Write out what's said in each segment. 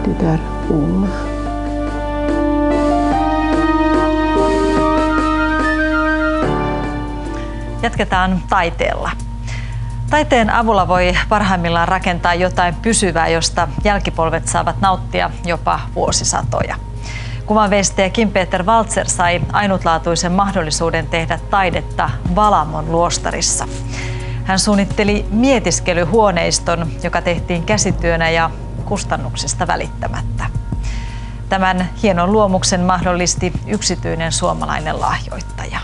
tytär Ulla. Jatketaan taiteella. Taiteen avulla voi parhaimmillaan rakentaa jotain pysyvää, josta jälkipolvet saavat nauttia jopa vuosisatoja. Kuvanveistäjä Kim-Peter Waltzer sai ainutlaatuisen mahdollisuuden tehdä taidetta Valamon luostarissa. Hän suunnitteli mietiskelyhuoneiston, joka tehtiin käsityönä ja kustannuksista välittämättä. Tämän hienon luomuksen mahdollisti yksityinen suomalainen lahjoittaja.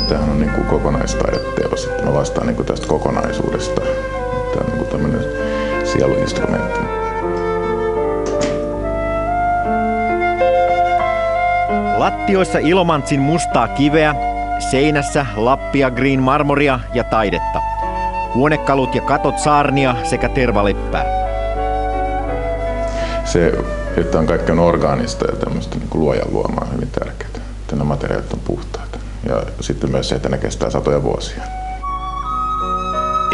Tämähän on niin kuin kokonaistaideteos. Mä vastaan niin kuin tästä kokonaisuudesta. Tämä on niin kuin tämmöinen sieluinstrumentti. Lattioissa Ilomantsin mustaa kiveä, seinässä Lappia green marmoria ja taidetta. Huonekalut ja katot saarnia sekä tervaleppää. Se, että on kaikki on orgaanista ja tämmöistä niin kuin luojan luomaa on hyvin tärkeää. Että nämä materiaalit on puhtaita. Ja sitten myös se, että ne kestää satoja vuosia.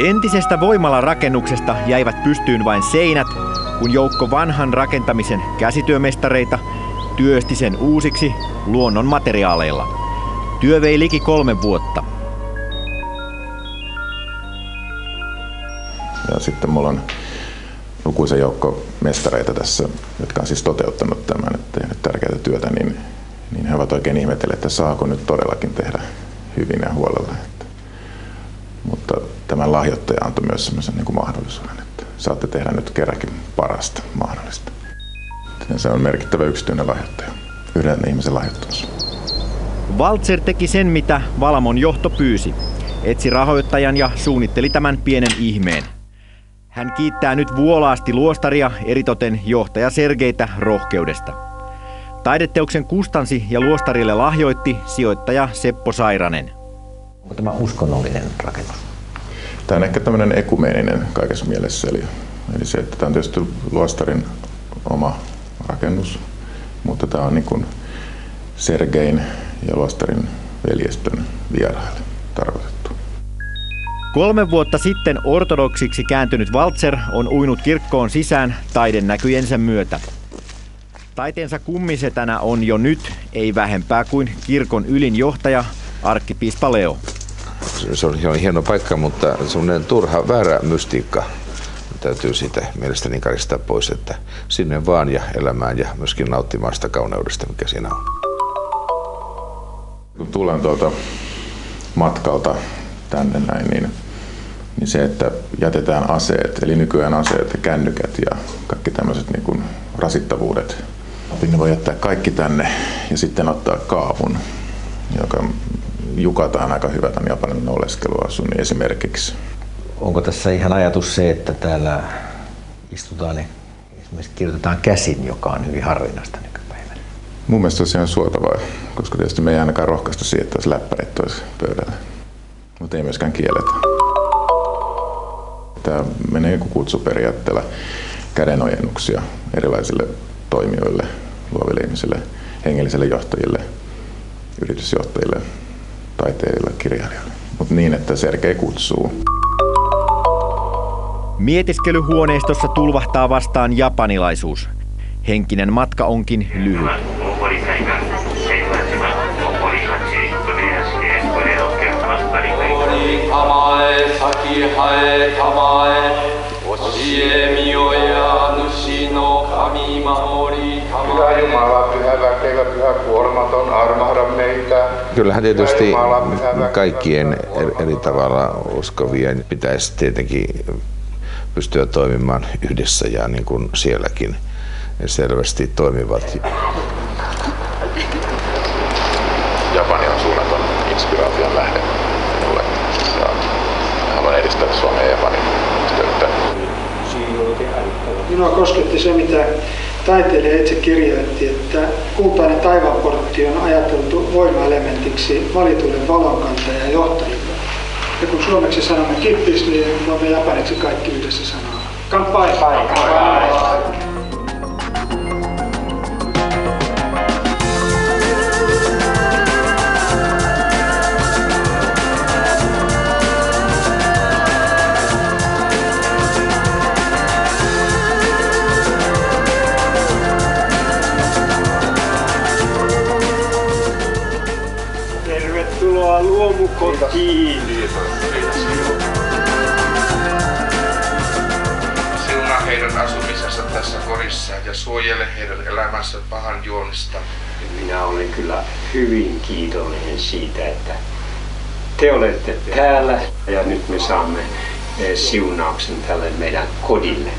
Entisestä voimalarakennuksesta jäivät pystyyn vain seinät, kun joukko vanhan rakentamisen käsityömestareita työsti sen uusiksi luonnon materiaaleilla. Työ vei liki 3 vuotta. Ja sitten mulla on lukuisen joukko mestareita tässä, jotka on siis toteuttanut tämän, että tehnyt tärkeää työtä, niin he ovat oikein ihmetelleet, että saako nyt todellakin tehdä hyvin ja huolella. Mutta tämän lahjoittaja antoi myös sellaisen niin kuin mahdollisuuden, että saatte tehdä nyt kerrankin parasta mahdollista. Se on merkittävä yksityinen lahjoittaja, yhden ihmisen lahjoittamus. Waltzer teki sen, mitä Valamon johto pyysi. Etsi rahoittajan ja suunnitteli tämän pienen ihmeen. Hän kiittää nyt vuolaasti luostaria, eritoten johtaja Sergeitä rohkeudesta. Taideteoksen kustansi ja luostarille lahjoitti sijoittaja Seppo Sairanen. Onko tämä uskonnollinen rakennus? Tämä on ehkä tämmöinen ekumeeninen kaikessa mielessä. Eli se, että tämä on tietysti luostarin oma rakennus, mutta tämä on niin kuin Sergein ja luostarin veljestön vieraille tarkoitettu. 3 vuotta sitten ortodoksiksi kääntynyt Waltzer on uinut kirkkoon sisään taidenäkyjensä myötä. Taiteensa kummisetänä on jo nyt ei vähempää kuin kirkon ylin johtaja, arkkipiispa Leo. Se on hieno paikka, mutta semmoinen turha väärä mystiikka täytyy siitä mielestäni karistaa pois, että sinne vaan ja elämään ja myöskin nauttimaan sitä kauneudesta, mikä siinä on. Kun tulen tuolta matkalta tänne näin, niin se, että jätetään aseet, eli nykyään aseet ja kännykät ja kaikki tämmöiset niin kuin rasittavuudet, ne voi jättää kaikki tänne ja sitten ottaa kaavun, joka jukataan aika hyvä tämän japanilainen oleskeluasun niin esimerkiksi. Onko tässä ihan ajatus se, että täällä istutaan ja esimerkiksi kirjoitetaan käsin, joka on hyvin harvinaista nykypäivänä? Mun mielestä se olisi ihan suotavaa, koska tietysti me ei ainakaan rohkaista siihen, että olisi läppärit olisi pöydällä, mutta ei myöskään kielletä. Tämä menee kutsuperiaatteella kädenojennuksia erilaisille toimijoille, luoville ihmisille, hengellisille johtajille, yritysjohtajille, taiteilijoille, kirjailijoille, mutta niin, että Sergei kutsuu. Mietiskelyhuoneistossa tulvahtaa vastaan japanilaisuus. Henkinen matka onkin lyhyt. Pyhä Jumala, pyhä väkevä, pyhä kuolematon, armahda meitä. Kyllähän tietysti kaikkien eri tavalla uskovien pitäisi tietenkin pystyä toimimaan yhdessä ja niin kuin sielläkin selvästi toimivat. Japani on suunnaton inspiraation lähde minulle ja haluan edistää Suomen ja Japanin yhteyttä. Minua kosketti se, mitä taiteilija itse kirjoitti, että kultainen taivaanportti on ajateltu voimaelementiksi valituille valonkantaja ja johtajille. Ja kun suomeksi sanomme kippis, niin voimme japaniksi kaikki yhdessä sanoa kanpai. Siunaa heidän asumisensa tässä kodissa ja suojele heidän elämänsä pahan juonista. Minä olen kyllä hyvin kiitollinen siitä, että te olette täällä ja nyt me saamme siunauksen tälle meidän kodille.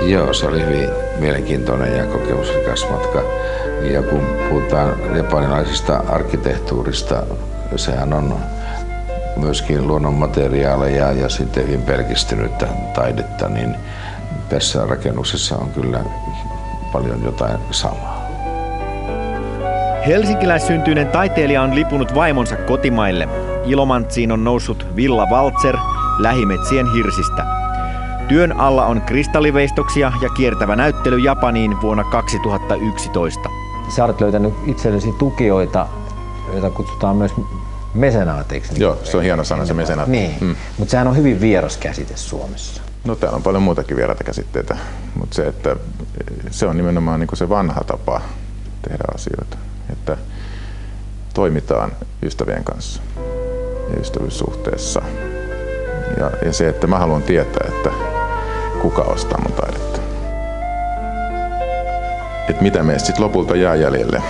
Joo, se oli hyvin mielenkiintoinen ja kokemusrikas matka. Ja kun puhutaan japanilaisesta arkkitehtuurista, sehän on myöskin luonnonmateriaaleja ja sitten hyvin pelkistynyttä taidetta, niin tässä rakennuksessa on kyllä paljon jotain samaa. Helsinkiläissyntyinen taiteilija on lipunut vaimonsa kotimaille. Ilomantsiin on noussut Villa Walzer lähimetsien hirsistä. Työn alla on kristalliveistoksia ja kiertävä näyttely Japaniin vuonna 2011. Sä olet löytänyt itsellesi tukijoita, joita kutsutaan myös mesenaateiksi. Joo, se on hieno sana, se mesenaatti. Niin, mutta sehän on hyvin vieras käsite Suomessa. No täällä on paljon muutakin vieraita käsitteitä, mutta se, että se on nimenomaan niin kuin se vanha tapa tehdä asioita. Että toimitaan ystävien kanssa ja ystävyyssuhteessa. Ja se, että mä haluan tietää, että kuka ostaa mun taidetta. Että mitä meistä sitten lopulta jää jäljelle.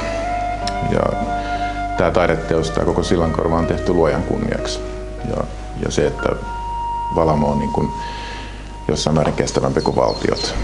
Ja tää taideteos, tää koko Sillankorva on tehty luojan kunniaksi. Ja se, että Valamo on niin kuin jossain määrin kestävämpi kuin valtiot.